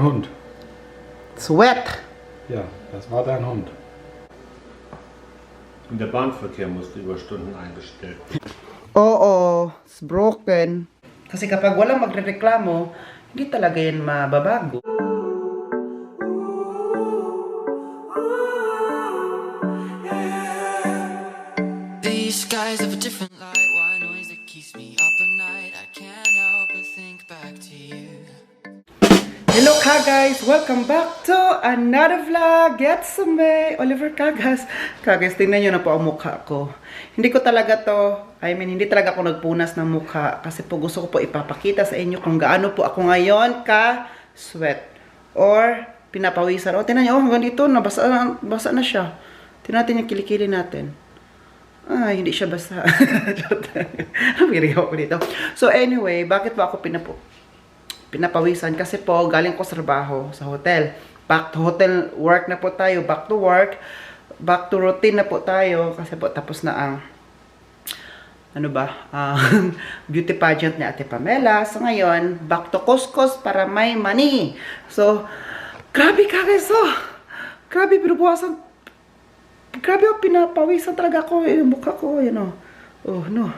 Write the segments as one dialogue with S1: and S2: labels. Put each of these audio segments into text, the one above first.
S1: Hund.
S2: Sweat.
S1: Ja, das war dein Hund.
S3: Und der Bahnverkehr musste über Stunden eingestellt werden.
S2: Oo, it's broken. Kasi kapag walang magrereklamo, hindi talaga yan mababago.
S4: These skies have a different light. Why noise that keeps me up at night? I can't help but think back to you.
S2: Hello guys! Welcome back to another vlog! It's me, Oliver Cagas. Guys, tingnan nyo na po ang mukha ko. Hindi ko talaga to, hindi talaga ako nagpunas ng mukha kasi po gusto ko po ipapakita sa inyo kung gaano po ako ngayon ka-sweat or pinapawisan. O, tingnan nyo, hanggang dito, basa na siya. Tingnan natin yung kilikili natin. Ay, hindi siya basa. Napiriho ko dito. So anyway, bakit po ako pinapawisan? Kasi po, galing ko sa trabaho sa hotel. Back to hotel work na po tayo. Back to work. Back to routine na po tayo. Kasi po, tapos na ang beauty pageant ni Ate Pamela. So ngayon, back to kuskus para may money. So, grabe ka guys. Grabe, pinubuhasan. Grabe, pinapawisan talaga ako. Yung mukha ko, Oh, no.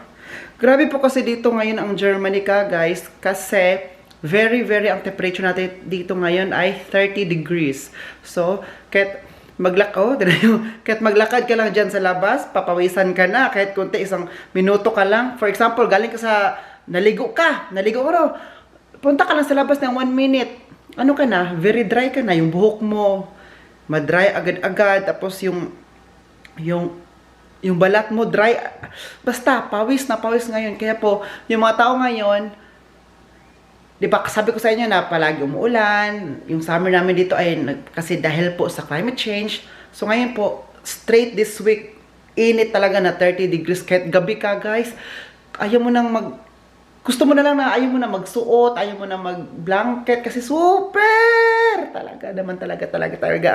S2: Grabe po kasi dito ngayon ang Germany guys. Kasi, very, ang temperature natin dito ngayon ay 30 degrees. So, kahit maglakad ka lang dyan sa labas, papawisan ka na. Kahit kunti, isang minuto ka lang. For example, galing ka sa, naligo ka, punta ka lang sa labas ng 1 minute. Ano ka na? Very dry ka na. Yung buhok mo, madry agad-agad. Tapos yung balat mo dry. Basta, pawis ngayon. Kaya po, yung mga tao ngayon, di ba, sabi ko sa inyo na palagi umuulan, yung summer namin dito ay kasi dahil po sa climate change. So ngayon po, straight this week, init talaga na 30 degrees. Kahit gabi ka guys, gusto mo na lang na ayaw mo na magsuot, ayaw mo na mag-blanket kasi super! Talaga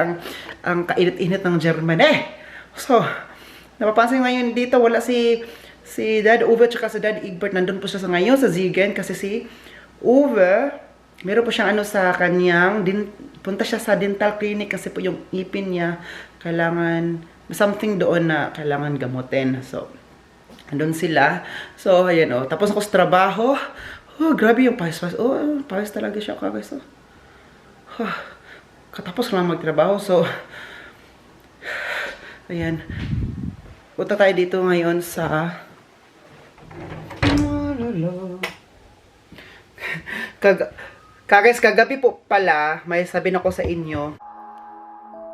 S2: ang kainit-init ng Germany. So, napapansin ngayon dito, wala si Dad Uwe at si Dad Egbert. Nandun po siya ngayon sa Ziegen kasi si Uwe, meron po siyang sa kanyang, punta siya sa dental clinic kasi po yung ipin niya, kailangan, something doon na kailangan gamutin. So, andun sila. So, ayan tapos ako sa trabaho. Oh, grabe yung pawis. Oh, pawis talaga siya guys. Katapos ko lang magtrabaho. So, ayan. Punta tayo dito ngayon sa kagabi po pala, may sabihin ako sa inyo.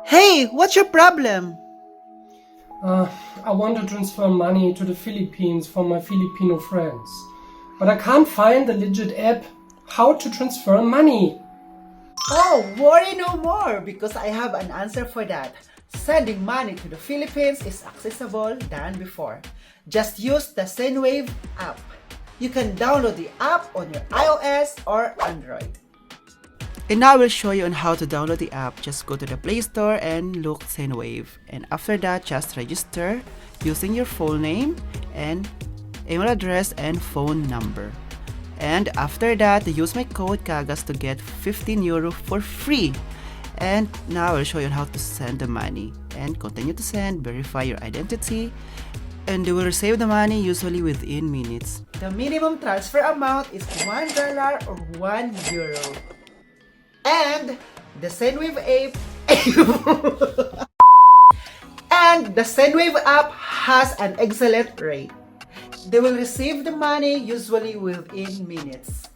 S2: Hey, what's your problem?
S5: I want to transfer money to the Philippines from my Filipino friends. But I can't find the legit app how to transfer money.
S2: Oh, worry no more because I have an answer for that. Sending money to the Philippines is accessible than before. Just use the Sendwave app. You can download the app on your iOS or Android. And now I will show you on how to download the app. Just go to the Play Store and look Sendwave. And after that, just register using your full name and email address and phone number. And after that, use my code KAGAS to get 15 euro for free. And now I will show you on how to send the money. And continue to send, verify your identity, and they will receive the money usually within minutes. The minimum transfer amount is $1 or €1. And the Sendwave app has an excellent rate. They will receive the money usually within minutes.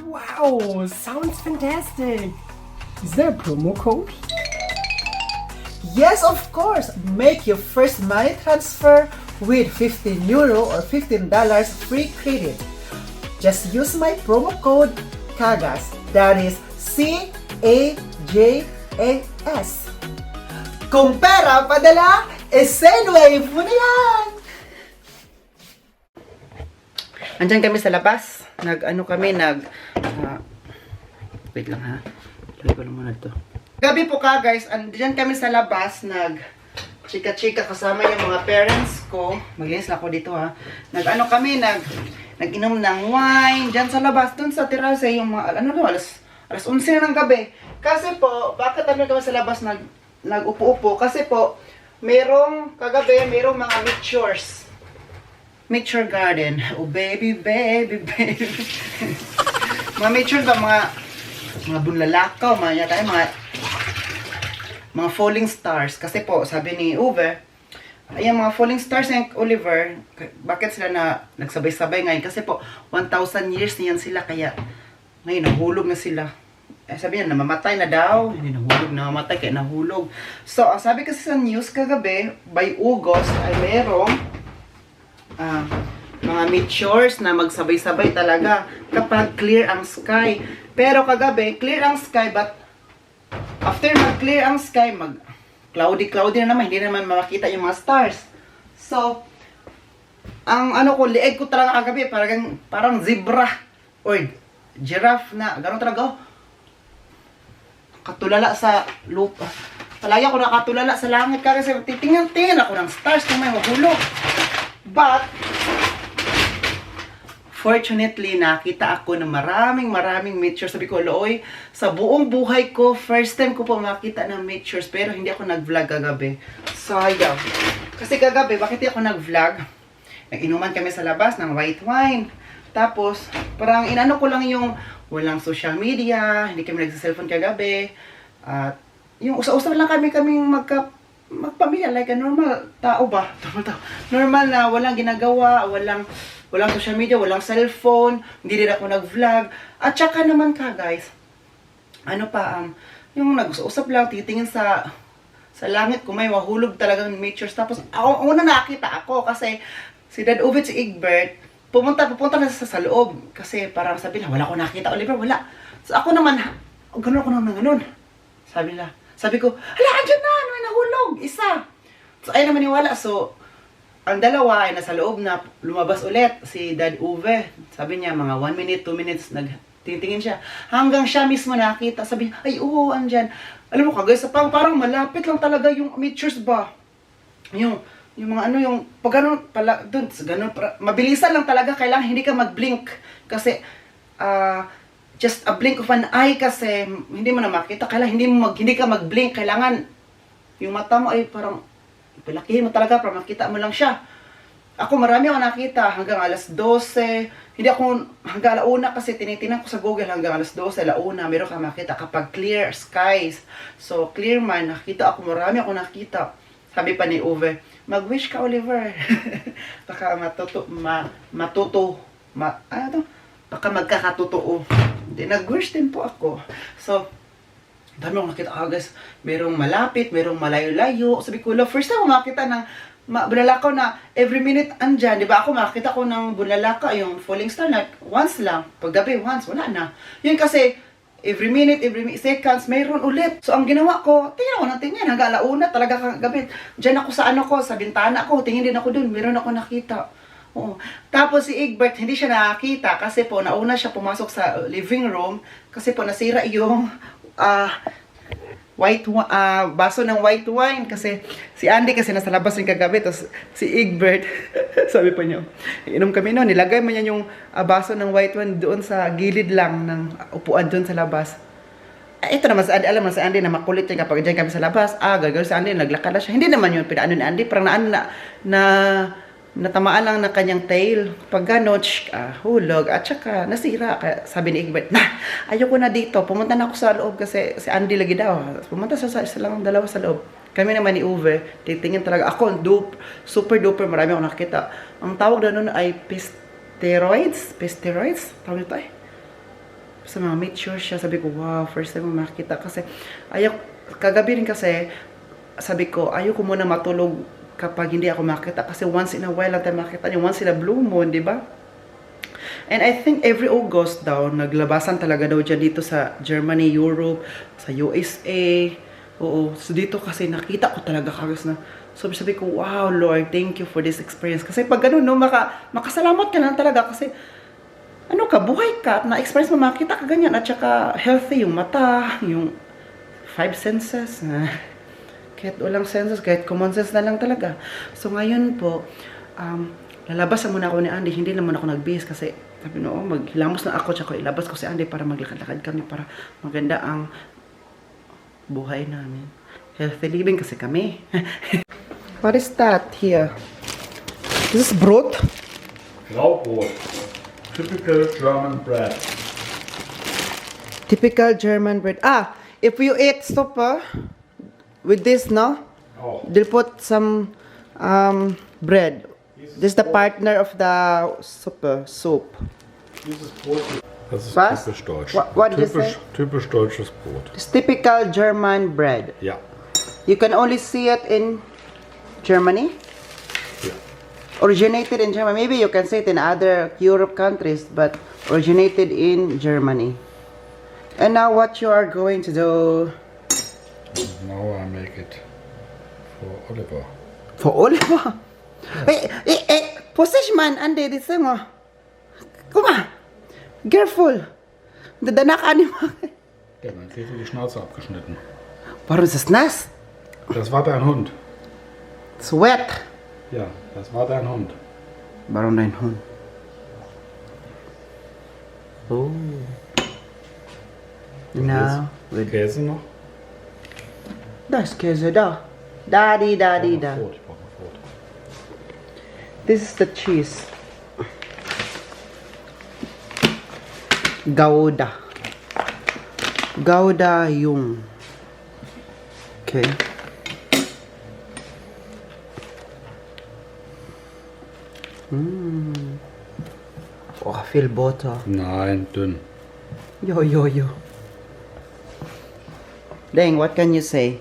S5: Wow, sounds fantastic. Is there a promo code?
S2: Yes, of course. Make your first money transfer with 15 euro or $15 free credit. Just use my promo code KAGAS. That is CAJAS. Kung pera padala, Sendwave mo na yan! Andyan kami sa labas. Wait lang ha. Lagay ko lang muna ito. Gabi po guys, andyan kami sa labas, chika-chika kasama yung mga parents ko. Maglinis lang ako dito ha. Nag-inom ng wine, dyan sa labas, dun sa terrace, yung mga, Alas 11 na ng gabi. Kasi po, bakit kami sa labas nag-upo-upo? Kasi po, kagabi, merong mga meteors. Meteor garden. Oh, baby, baby, baby. Mga meteor ba, mga bunlalakaw, mga falling stars. Kasi po, sabi ni Uwe, ayan mga falling stars ng Oliver, bakit sila nagsabay-sabay ngayon? Kasi po, 1,000 years niyan sila, kaya ngayon nahulog na sila. Sabi niya, namamatay na daw. Hindi nahulog, namamatay, kaya nahulog. So, sabi kasi sa news kagabi, by August, ay merong mga meteors na magsabay-sabay talaga kapag clear ang sky. Pero kagabi, clear ang sky, but after mag-clear ang sky, cloudy na naman, hindi naman makita yung mga stars. So, ang lieg ko talaga kagabi, parang zebra or giraffe na, gano'n talaga, katulala sa lupa. Palagi ako nakatulala sa langit kasi titingnan ako ng stars kung may mahulog. But, fortunately, nakita ako ng maraming meteors. Sabi ko, Looy, sa buong buhay ko, first time ko po makita ng meteors, pero hindi ako nag-vlog kagabi. Sayang. Kasi kagabi, bakit hindi ako nag-vlog? Nag-inuman kami sa labas ng white wine. Tapos, parang inano ko lang yung walang social media, hindi kami nagsa-cellphone kagabi. At yung usa-usa lang kaming magpamilya, like a normal tao ba? Normal na walang ginagawa, walang social media, walang cellphone, hindi din ako nag-vlog. At saka naman guys, yung nag-usap lang, titingin sa langit kung may mahulog talagang meteors. Tapos, una nakita ako kasi si Dad Uwe, si Egbert, pupunta na sa loob. Kasi parang sabi na, wala ko nakita, Oliver, wala. So ako naman, ganun. Sabi ko, hala, andyan na, may nahulog, isa. So ayun naman niwala. So, ang dalawa ay nasa loob na lumabas ulit. Si Dad Uwe, sabi niya, mga 1 minute, 2 minutes, nagtitingin siya. Hanggang siya mismo nakita, sabi, ay, oo, andyan. Alam mo guys, parang malapit lang talaga yung meteors ba? Yung mga pag ganun pala, mabilisan lang talaga, kailangan hindi ka mag-blink. Kasi, just a blink of an eye kasi, hindi mo na makita, kailangan hindi ka mag-blink, kailangan, yung mata mo ay parang, pilakihin mo talaga para makita mo lang siya. Ako, marami ako nakita, hanggang alas 12, hanggang alauna kasi tinitingnan ko sa Google, hanggang alas 12, alauna, meron ka makita kapag clear skies. So, clear man, marami ako nakita. Sabi pa ni Uwe, mag-wish ka, Oliver. Baka baka magkakatotoo. Hindi, nag-wish din po ako. So, dami akong nakita guys. Merong malapit, merong malayo-layo. Sabi ko, first time ako makita ng bunlalakaw na every minute andyan. Diba ako makita ko ng bunlalakaw, yung falling star na once lang. Paggabi, once, wala na. Yun kasi, every minute, seconds, mayroon ulit. So, ang ginawa ko, tingnan hanggang alauna talaga kagabi. Diyan ako sa bintana ko, tingin din ako dun, meron ako nakita. Oo. Tapos si Egbert, hindi siya nakakita kasi po, nauna siya pumasok sa living room kasi po nasira yung baso ng white wine kasi si Andy kasi nasa labas rin kagabi, tapos si Egbert sabi pa niyo, inom kami noon, nilagay mo niya yung baso ng white wine doon sa gilid lang ng upuan doon sa labas. Ito naman sa Andy, alam mo sa Andy na makulit yan kapag dyan kami sa labas, gagawin sa Andy, naglakad na siya, hindi naman yun pinaano ni Andy, parang natamaan lang ng kanyang tail. Pag gano'n, hulog. At saka, nasira. Kaya sabi ni Egbert, ayoko na dito. Pumunta na ako sa loob kasi si Andy lagi daw. Pumunta sa lang dalawa sa loob. Kami naman ni Uwe, titingin talaga. Ako, super duper, marami akong nakita. Ang tawag na nun ay pesteroids. Tawag nito sa mga meteors siya. Sabi ko, wow, first time mo makita. Kasi, kagabi rin kasi, sabi ko, ayoko muna matulog kapag hindi ako makita kasi once in a while lang tayo makita niyo, once in a blue moon, di ba? And I think every August daw, naglabasan talaga daw dyan dito sa Germany, Europe, sa USA. Oo, so dito kasi nakita ko talaga kagos na. So sabi ko, wow Lord, thank you for this experience. Kasi pag ganun, makasalamat ka lang talaga kasi buhay ka at na-experience mo makita ka ganyan at saka healthy yung mata, yung 5 senses. Kahit walang senses, kahit common sense na lang talaga. So, ngayon po, lalabas muna ako ni Andy. Hindi naman ako nagbihis kasi Sabi no, maghilamos na ako, tsaka ilabas ko si Andy para maglakad-lakad kami, para maganda ang buhay namin. Healthy living kasi kami. What is that here? This is Brot?
S1: Graubrot. Typical German bread.
S2: Typical German bread. Ah, if you eat supper with this, no?
S1: Oh.
S2: They'll put some bread. This is the partner of the soup.
S1: Dieses Brot, das ist
S2: Was?
S1: typisch deutsch.
S2: What did you say?
S1: Typisch deutsches Brot.
S2: It's typical German bread.
S1: Ja.
S2: You can only see it in Germany.
S1: Ja.
S2: Originated in Germany. Maybe you can see it in other Europe countries, but originated in Germany. And now what you are going to do?
S1: Now I make it for Oliver.
S2: For Oliver? Posish man, Andy, this thing mo. Kuma, careful. Dadanak anima.
S1: Ja, dann kriegst du die Schnauze abgeschnitten.
S2: Warum ist es nass?
S1: Das war dein Hund.
S2: It's wet.
S1: Ja, das war dein Hund.
S2: Warum dein Hund? Oh. Now, with
S1: Käse noch?
S2: da ist Käse da. Da.
S1: Ich brauche noch Brot. Ich brauche noch Brot.
S2: This is the cheese. Gouda. Gouda yung. Okay. Oh, I feel butter.
S1: Nein, dünn.
S2: Yo. Dang, what can you say?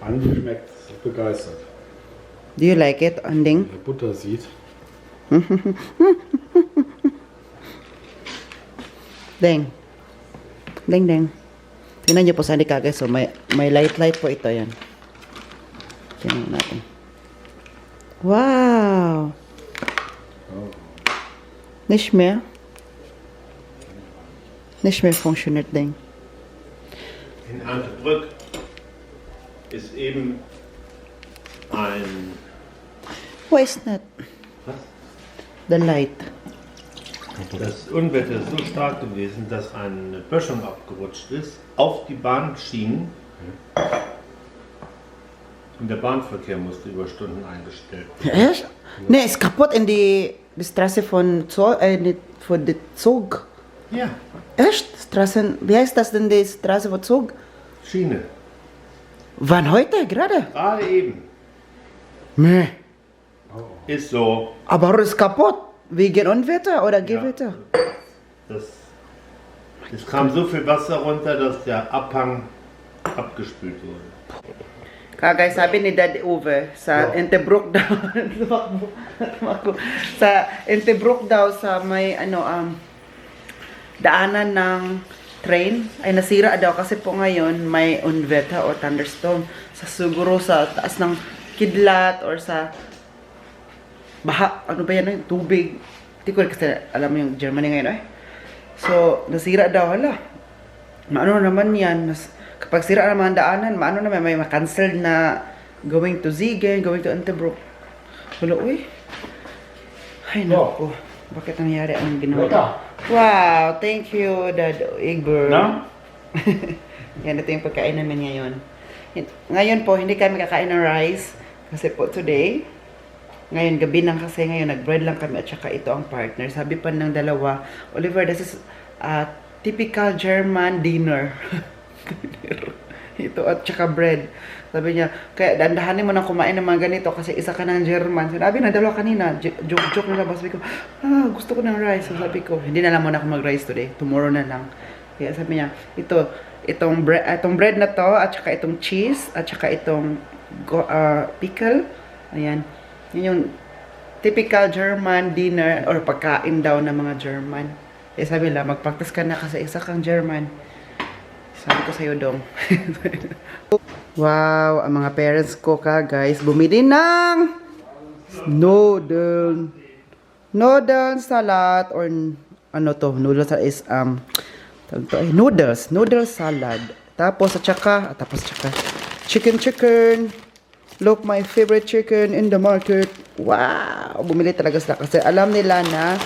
S1: Andi schmeckt begeistert.
S2: Do you like it, Anding?
S1: Wenn er Butter sieht.
S2: Dang. Tingnan niyo po sa Andy kagay. So, may light po ito yan. Tingnan natin. Wow! Nicht mehr? Nicht mehr funktioniert, Ding.
S3: In Erntebrück ist eben ein
S2: Why is not?
S3: Was?
S2: The light.
S3: Das Unwetter ist so stark gewesen, dass eine Böschung abgerutscht ist auf die Bahnschienen. Und der Bahnverkehr musste über Stunden eingestellt werden.
S2: Echt? Nee, ist kaputt in die Straße von Zog, von der Zug.
S3: Ja.
S2: Echt? Straßen, wie heißt das denn, die Straße von Zug?
S3: Schiene.
S2: Wann heute? Gerade?
S3: Gerade eben.
S2: Nee.
S3: Ist so.
S2: Aber warum ist kaputt? Wegen Unwetter oder Gewitter?
S3: Es kam so viel Wasser runter, dass der Abhang abgespült wurde.
S2: Kagay sabi ni Daddy Uwe sa Entebrook daw. Sa Entebrook daw sa may daanan ng train ay nasira daw kasi po ngayon may unwetter o thunderstorm sa siguro sa taas ng kidlat or sa baha, ano ba yan, tubig. Hindi ko kasi alam yung Germany ngayon So, nasira daw, hala. Maano naman yan, kapag sira naman ang daanan, maano naman, may makancel na going to Ziegen, going to Antebroek. Hala, uy. Ay, naku. Bakit nangyari ang ginawa? Wow, thank you, Dad Igor.
S1: No?
S2: Yan, ito yung pagkain namin ngayon. Ngayon po, hindi kami kakain ng rice. Kasi po today, ngayon, gabi lang kasi ngayon, nag-bread lang kami at saka ito ang partner. Sabi pa ng dalawa, Oliver, this is a typical German dinner. Ito at saka bread. Sabi niya, kaya dandahanin mo na kumain ng mga ganito kasi isa ka ng German. Sabi ng dalawa kanina, joke na labas. Sabi ko, gusto ko ng rice. So, sabi ko, hindi na lang muna ako mag-rice today. Tomorrow na lang. Kaya sabi niya, itong bread na to at saka itong cheese at saka itong pickle. Ayan. Yun yung typical German dinner or pagkain daw ng mga German. Eh sabi nila, mag-practice ka na kasi isa kang German. Sabi ko sa'yo dong. Wow, ang mga parents ko guys, bumili ng noodle salad or ano to, noodle salad is noodle salad. Tapos chicken. Look, my favorite chicken in the market. Wow! Bumili talaga sila kasi alam nila na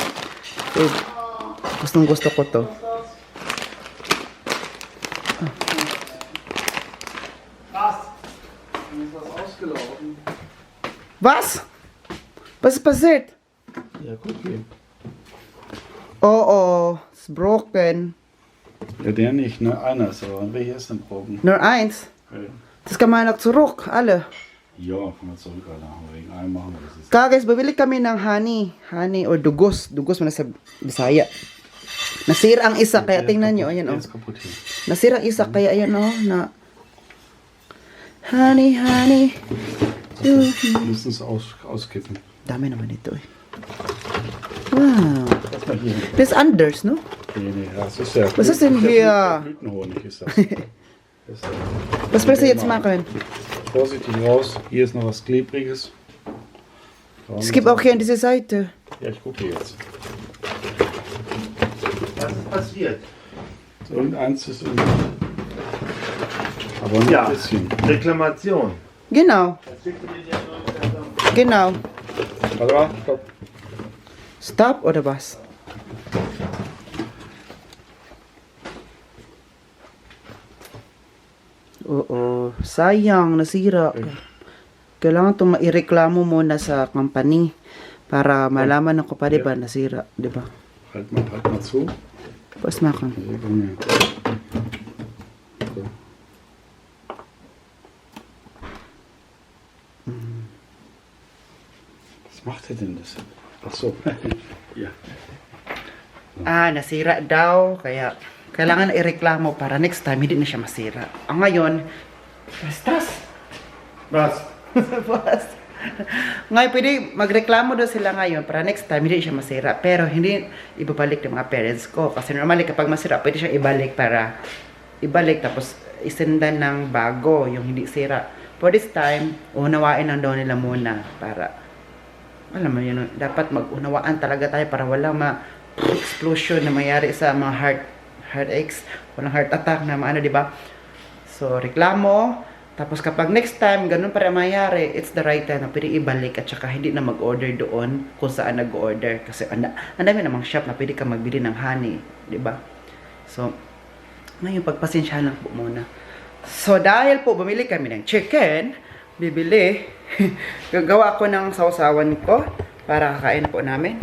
S2: Gustong gusto ko to. Was? Was ist passiert?
S1: Ja, guck hier.
S2: Oh, it's broken.
S1: Ja, der nicht, ne? Einer ist aber. Welcher ist denn broken?
S2: Nur eins.
S1: Ja,
S2: Das kann man noch zurück, alle.
S1: ja komm mal zurück, Alter. Wegen einem machen wir das jetzt.
S2: Guys, bibili kami ng honey. Honey or dugos. Dugos mo na sa Bisaya. Nasira ang isa, kaya tingnan nyo. Ayan,
S1: Der
S2: oh.
S1: ist kaputt hier.
S2: Nasira ang isa, kaya ayan, oh. Na. Honey, honey.
S1: Wir müssen es auskippen.
S2: Dami naman ito, eh. Wow.
S1: Lass mal hier.
S2: Das ist anders, no?
S1: Nee, das ist ja.
S2: Was ist denn hier?
S1: Blütenhonig ist das. Das ist
S2: Was willst du jetzt machen?
S1: vorsichtig raus. Hier ist noch was Klebriges.
S2: Es gibt auch hier an dieser Seite.
S1: Ja, ich gucke jetzt.
S3: Was ist passiert?
S1: Irgendeins ist irgendwie. Aber nur
S3: Ja,
S1: ein bisschen.
S3: Reklamation.
S2: Genau. Genau.
S1: Warte mal, stopp.
S2: Stop oder was? Oo. Sayang, nasira. Kailangan itong maireklamo muna sa company para malaman ako pa, diba, nasira, diba?
S1: Halt mal zu.
S2: Was machen?
S1: Also, komm her. So. Was macht er denn das? Ach so. Ja.
S2: Nasira daw, kaya kailangan ireklamo para next time hindi na siya masira. Ngayon, bastas.
S3: Was?
S2: Was? Ngayon, pwede magreklamo daw sila ngayon para next time hindi siya masira. Pero hindi ibabalik ng mga parents ko. Kasi normally kapag masira, pwede siya ibalik para ibalik tapos isendan ng bago yung hindi sira. For this time, unawain lang daw nila muna para alam mo yun, dapat mag-unawaan talaga tayo para walang explosion na mayari sa mga heartaches, walang heart attack na maano, di ba? So, reklamo. Tapos kapag next time, ganun para mayari, it's the right time na pwede ibalik at saka hindi na mag-order doon kung saan nag-order. Kasi ang dami namang shop na pwede ka magbili ng honey, di ba? So, ngayon pagpasensyahan lang po muna. So, dahil po bumili kami ng chicken, bibili, gagawa ko ng sausawan ko para kakain po namin.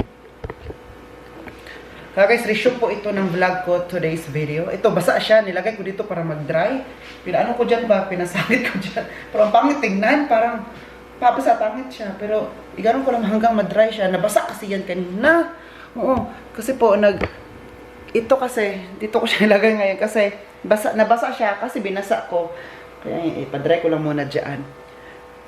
S2: Kaya guys, resume po ito ng vlog ko today's video. Ito, basa siya. Nilagay ko dito para mag-dry. Pinaano ko dyan ba? Pinasangit ko dyan. Pero ang pangit tingnan, parang papasatangit siya. Pero iganon ko lang hanggang mag-dry siya. Nabasa kasi yan kanina. Oo, kasi po, ito kasi, dito ko siya nilagay ngayon kasi nabasa siya kasi binasa ko. Kaya ipadry ko lang muna dyan.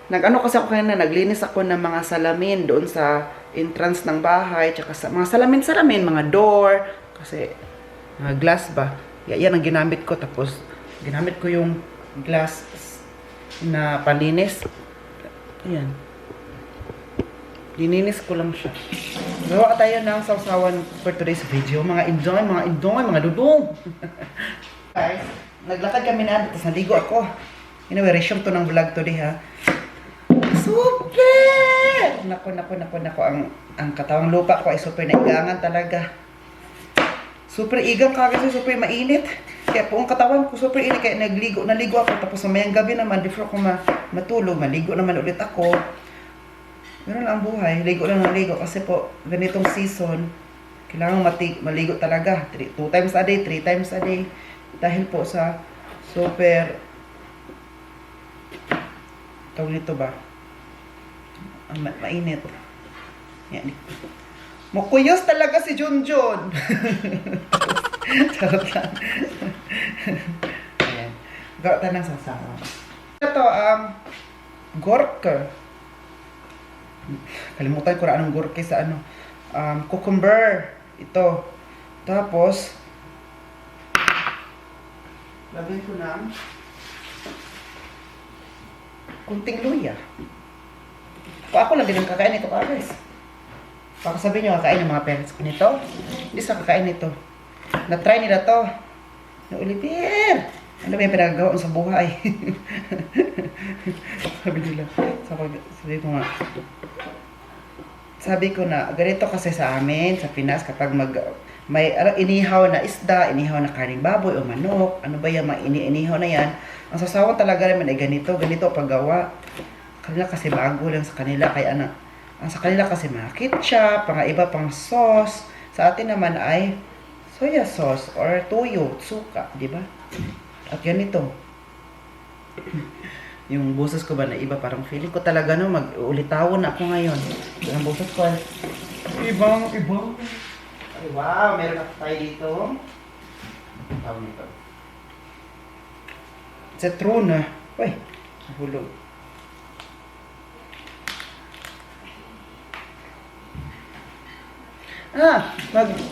S2: Nag-ano kasi ako kanina, naglinis ako ng mga salamin doon sa entrance ng bahay, tsaka sa mga salamin-salamin, mga door, kasi mga glass ba. Yan ang ginamit ko, tapos ginamit ko yung glass na palinis. Ayan. Lininis ko lang siya. Gawa tayo ng sausawan for today's video. Mga enjoy, mga dudong. Guys, naglakad kami na, tapos naligo ako. Anyway, resume to ng vlog today ha. Super! Nako. Ang katawang lupa ko ay super naigangan talaga. Super igang kagad, super mainit. Kaya po ang katawan ko super init, kaya naligo ako. Tapos mamayang gabi naman, before ko matulog, maligo naman ulit ako. Ganun lang ang buhay, ligo kasi po, ganitong season, kailangan maligo talaga. 2 times a day, 3 times a day. Dahil po sa super, tawag nito ba? Mainit. Yan. Mukuyos talaga si Junjun. Charot lang. Ayan. Gawa tayo ng sasawa. Ito, gorka. Kalimutan ko na anong gorka sa ano. Cucumber. Ito. Tapos, lagay ko ng kunting luya. Ako lang din ang kakain nito, guys. Baka sabihin nyo, kakain ng mga parents ko nito. Hindi sa kakain nito. Na-try nila to. Na Olivier! Ano ba yung pinagagawa sa buhay? Sabi nila. Sabi ko nga. sabi ko na, ganito kasi sa amin, sa Pinas, kapag may inihaw na isda, inihaw na karning baboy o manok, ano ba yung inihaw na yan, ang sasawa talaga naman ay ganito paggawa. Kanila kasi bago lang sa kanila, kaya ang sa kanila kasi mga ketchup, mga iba pang sauce, sa atin naman ay soya sauce or toyo, suka, di ba? At ganito. Yung boses ko ba na iba, parang feeling ko talaga no, mag-ulitawon na ako ngayon. Ang boses ko, ibang. Ay, wow, meron na tayo dito. Tawag nito. Citrona. Uy, nahulog.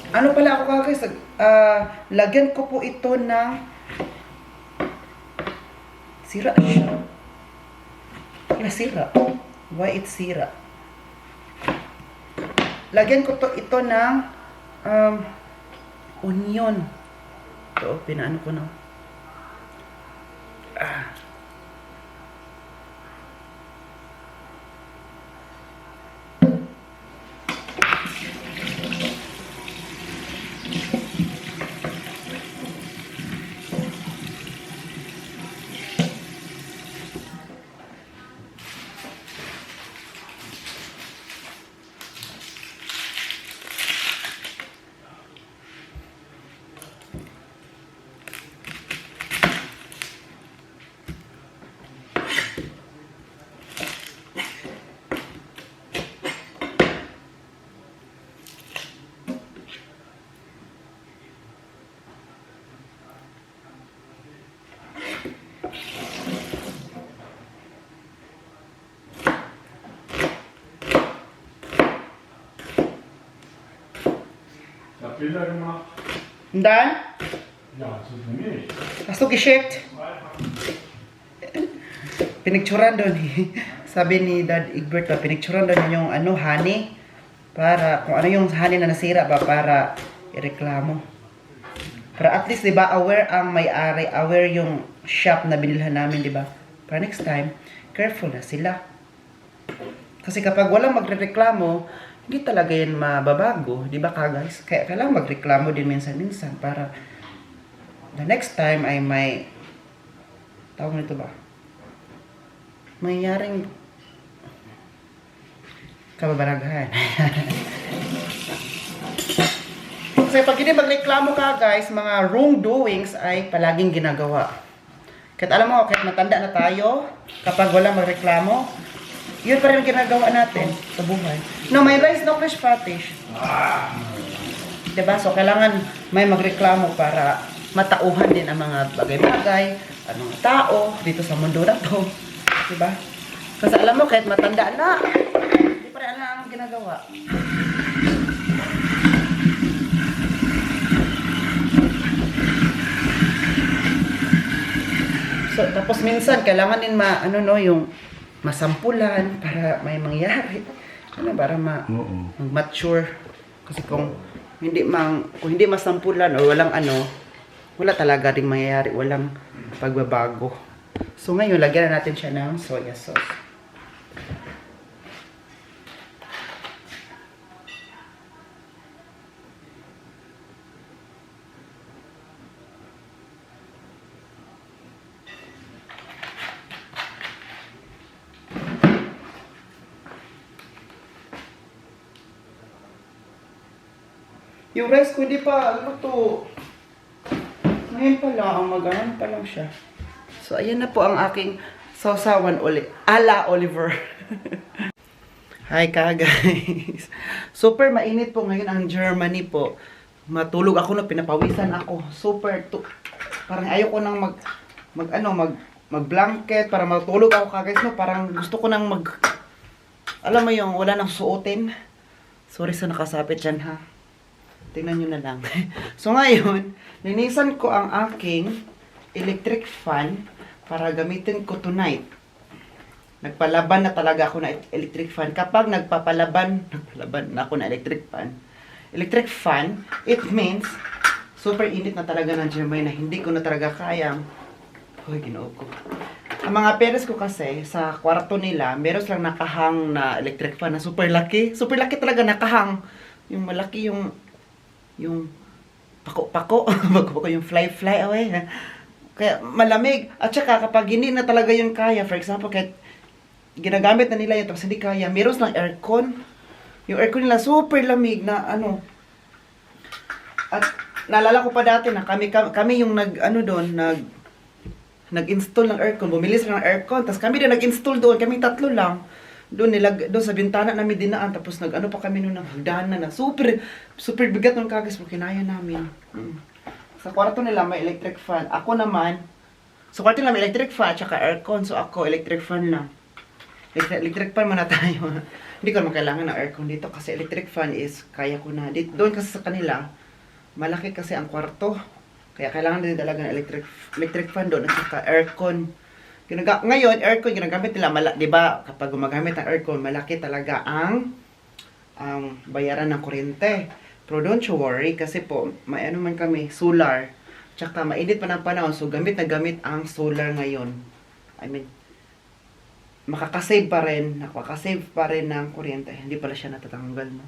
S2: Ano pala ako guys, lagyan ko po ito ng sira. Sira. Why it's sira? Lagyan ko ito ng onion. Ito, pinaano ko na.
S1: Bilder gemacht?
S2: Und dann?
S1: Ja, so für mich.
S2: Hast du geschickt? Pinicturan doon sabi ni Dad Egbert na pinicturan doon yung honey para kung ano yung honey na nasira ba para ireklamo. Para at least 'di ba aware ang may-ari, aware yung shop na binilhan namin, 'di ba? Para next time, careful na sila. Kasi kapag walang magrereklamo, hindi talaga yan mababago, di ba guys? Kaya kailangan magreklamo din minsan-minsan para the next time ay may tawag nito ba? Mayyaring kababaragahan. Kasi pag hindi magreklamo ka guys, mga wrongdoings ay palaging ginagawa. Kahit alam mo, kahit matanda na tayo, kapag walang magreklamo, yun pa rin ginagawa natin sa buhay. No, may rice, no fish patish. Diba? So, kailangan may magreklamo para matauhan din ang mga bagay-bagay, ang mga tao dito sa mundo na to. Diba? Kasi alam mo, kahit matanda na, hindi pa rin alam ang ginagawa. So, tapos minsan, kailangan din yung masampulan para may mangyari. Para mag-mature. Kasi kung hindi masampulan o walang wala talaga ring mangyayari, walang pagbabago. So ngayon, lagyan na natin siya ng soya sauce. Yung rice ko hindi pa luto. Ngayon pa lang, magahan pa lang siya. So, ayan na po ang aking sausawan ala Oliver. Hi ka guys. Super mainit po ngayon ang Germany po. Matulog ako na pinapawisan ako. Parang ayaw ko nang mag-blanket para matulog ako guys. No? Parang gusto ko nang alam mo yung wala nang suotin. Sorry sa nakasapit dyan ha. Tingnan nyo na lang. So ngayon, linisan ko ang aking electric fan para gamitin ko tonight. Nagpalaban na talaga ako na electric fan. Kapag nagpapalaban na ako na electric fan, it means super init na talaga ng Germany na hindi ko na talaga kayang, ginoo ko. Ang mga parents ko kasi, sa kwarto nila, meron silang nakahang na electric fan na super laki. Super laki talaga nakahang. Yung malaki yung pako-pako. Pako-pako yung fly away. Kaya malamig. At saka kapag hindi na talaga yun kaya, for example, kahit ginagamit na nila yun, tapos hindi kaya, meron silang aircon. Yung aircon nila super lamig na ano. At naalala ko pa dati na kami yung nag-install ng aircon, bumili sila ng aircon, tapos kami din nag-install doon, kami tatlo lang. Doon sa bintana namin dinaan, tapos nag-ano pa kami noon ng hagdanan na super bigat ng kagas, pero kinaya namin. Sa kwarto nila may electric fan. Ako naman, sa kwarto nila may electric fan, tsaka aircon, so ako electric fan lang. Electric fan muna tayo. Hindi ko naman kailangan ng aircon dito kasi electric fan is kaya ko na. Doon kasi sa kanila, malaki kasi ang kwarto. Kaya kailangan din talaga ng electric fan doon at saka aircon. Ngayon, aircon ginagamit nila, di ba? Kapag gumagamit ng aircon, malaki talaga ang bayaran ng kuryente. Pero don't you worry kasi po, may ano man kami, solar. Tsaka mainit pa ng panahon, so gamit na gamit ang solar ngayon. I mean, nakakasave pa rin ng kuryente. Hindi pala siya natatanggal, no?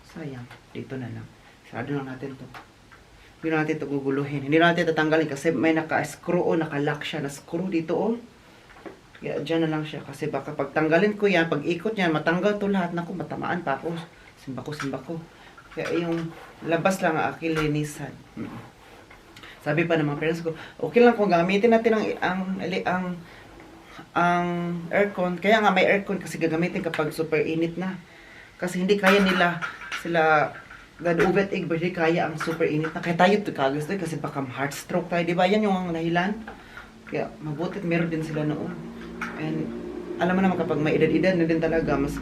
S2: Sayang, dito na lang. Sarado lang natin to. Hindi natin ito guguluhin. Hindi natin tatanggalin kasi may naka-screw o naka-lock siya na screw dito o. Kaya dyan na lang siya kasi baka pag tanggalin ko yan, pag ikot yan, matanggal to lahat. Naku, matamaan pa ako. Simba ko. Kaya yung labas lang ang aking linisan. Sabi pa ng mga parents ko, okay lang kung gamitin natin ang aircon. Kaya nga may aircon kasi gagamitin kapag super init na. Kasi hindi kaya nila sila God-uvet egg, but kaya ang super init na. Kaya tayo kagas doon kasi baka heart stroke tayo. Diba yan yung dahilan? Kaya mabutit meron din sila noon. And alam mo naman kapag may edad-edad na din talaga, mas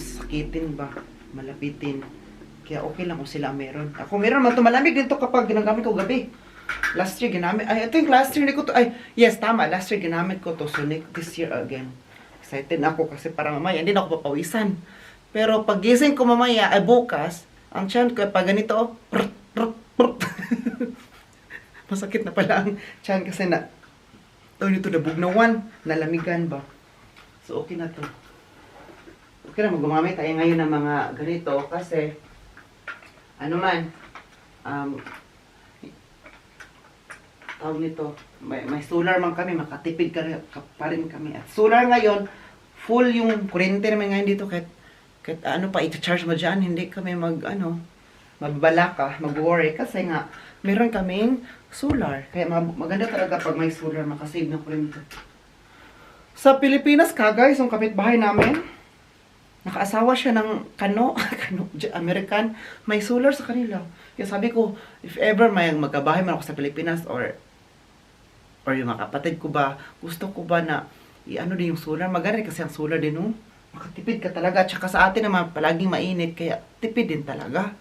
S2: sakitin ba? Malapitin. Kaya okay lang kung sila meron. Ako meron man ito. Malamig din ito kapag ginagamit ko gabi. Last year ginamit. Ay, I think last year hindi ko to. Ay, yes, tama. Last year ginamit ko to. So this year again. Excited ako kasi parang mamaya hindi na ako papawisan. Pero pag gising ko mamaya, ay bukas, ang tiyan ko, pag ganito, masakit na pala ang tiyan kasi nito nabugnawan, nalamigan ba. So okay na to. Okay na, magumamit tayo ngayon ng mga ganito kasi, tawag nito, may solar man kami, makatipid pa rin kami. At solar ngayon, full yung kuryente naman ngayon dito kahit i-charge mo dyan, hindi kami mag-worry kasi nga, meron kaming solar. Kaya maganda talaga pag may solar, makasave ng kuryente. Sa Pilipinas guys, yung kapitbahay namin, nakaasawa siya ng kano, American, may solar sa kanila. Kaya sabi ko, if ever may magkabahay man ako sa Pilipinas or yung mga kapatid ko ba, gusto ko ba na din yung solar, maganda kasi ang solar din, no? Makatipid ka talaga. Tsaka sa atin naman, palaging mainit. Kaya tipid din talaga.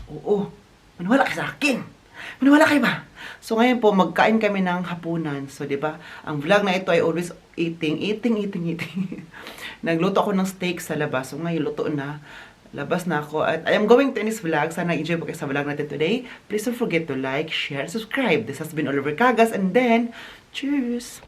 S2: Oo. Maniwala ka sa akin. Maniwala kayo ba? So ngayon po, magkain kami ng hapunan. So diba, ang vlog na ito ay always eating. Nagluto ako ng steak sa labas. So ngayon, luto na. Labas na ako. At I am going to end this vlog. Sana enjoy po kayo sa vlog natin today. Please don't forget to like, share, subscribe. This has been Oliver Cagas. And then, cheers!